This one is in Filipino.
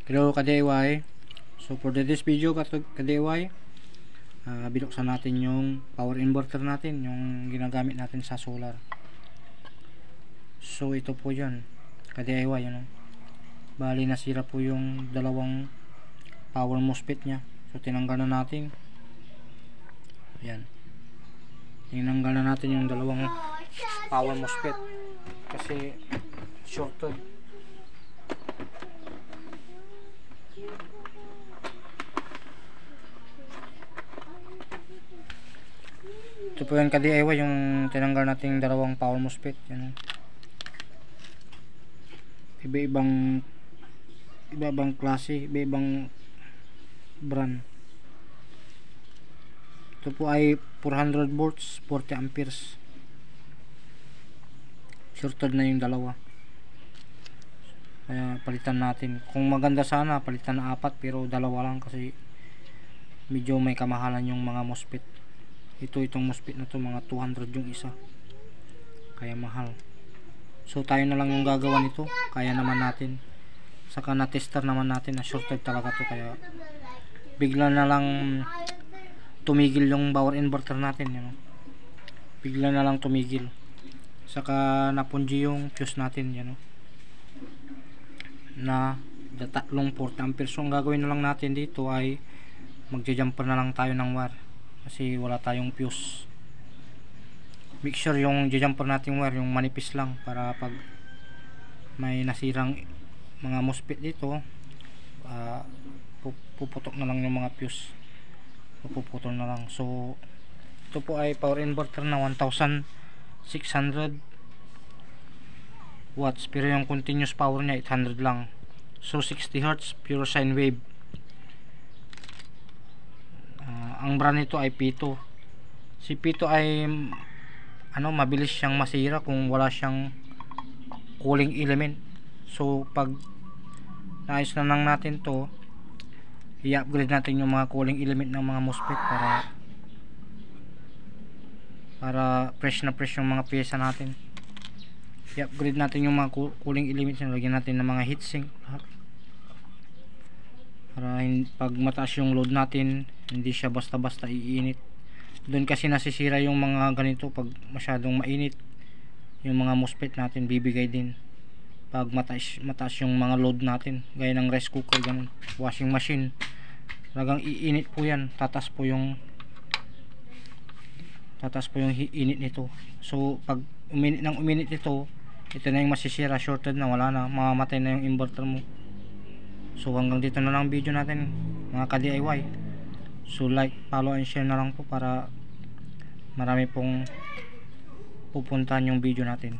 Hello ka-DIY. So for this video ka-DIY, binuksan natin yung power inverter natin, yung ginagamit natin sa solar. So ito po yun ka-DIY, ano? Bali nasira po yung dalawang power MOSFET nya. So tinanggal na natin. Ayan, tinanggal na natin yung dalawang power MOSFET kasi shorted. Ito po yung ka-DIY, yung tinanggal nating dalawang power MOSFET. Yan. Iba-ibang klase, iba-ibang brand. Ito po ay 400 volts, 40 amperes. Shorted na yung dalawa. Kaya palitan natin. Kung maganda sana, palitan na 4, pero dalawa lang kasi medyo may kamahalan yung mga MOSFET. Itong MOSFET na to, mga 200 yung isa, kaya mahal. So tayo na lang yung gagawa nito, kaya naman natin. Saka na tester naman natin na shorted talaga to, kaya bigla na lang tumigil yung power inverter natin, yun. Bigla na lang tumigil. Saka napunji yung fuse natin, yun, na tatlong 40 amperes. So ang gagawin na lang natin dito ay magja-jumper na lang tayo ng wire kasi wala tayong fuse. Make sure yung jumper natin wire yung manipis lang, para pag may nasirang mga MOSFET dito, puputok na lang yung mga fuse, puputol na lang. So ito po ay power inverter na 1600 watts, pero yung continuous power nya 800 lang. So 60 Hz pure sine wave. Ang brand nito ay P2. Si P2 ay mabilis siyang masira kung wala siyang cooling element. So pag naayos na lang natin to, i-upgrade natin yung mga cooling element ng mga MOSFET para fresh na fresh yung mga pyesa natin. I-upgrade natin yung mga cooling elements, lagyan natin ng mga heatsink para pag mataas yung load natin, hindi siya basta-basta iinit. Doon kasi nasisira yung mga ganito, pag masyadong mainit yung mga MOSFET natin, bibigay din pag mataas yung mga load natin, gaya ng rice cooker, ganun, washing machine, talagang iinit po yan, tataas po yung init nito. So pag uminit ito na yung masisira, shorted na, wala na, mamamatay na yung inverter mo. So hanggang dito na lang video natin, mga ka-DIY. So like, follow and share na lang po para marami pong pupuntahan yung video natin.